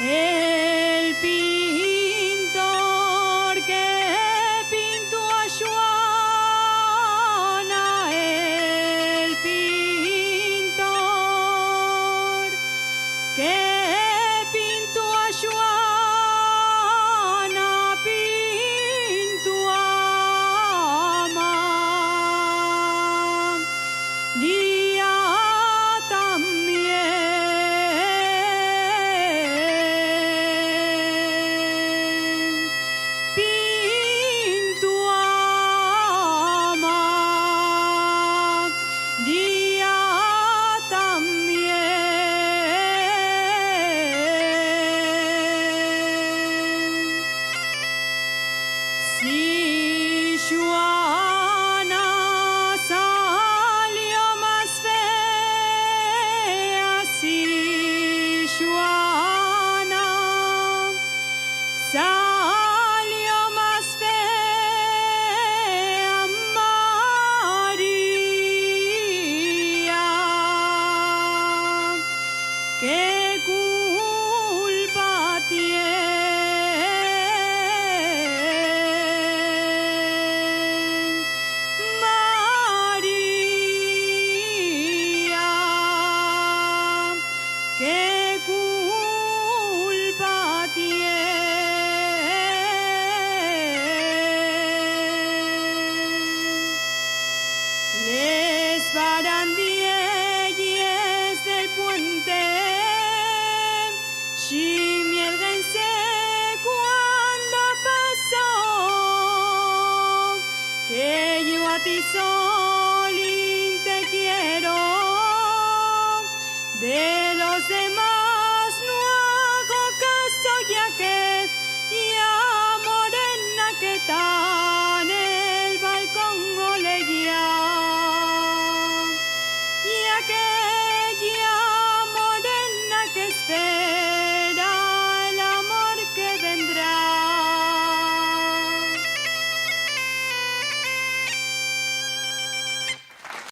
El pintor que pintó a Joana, el pintor que pintó a Joana, pintó a María también. Pinto a María también. Si Joana salió más fea, si Joana salió más fea, María, ¿qué culpa tiene? María, ¿qué culpa tiene? Les barandilles del puente, ximiérguense cuando pasó, que yo a ti solín te quiero, de los demás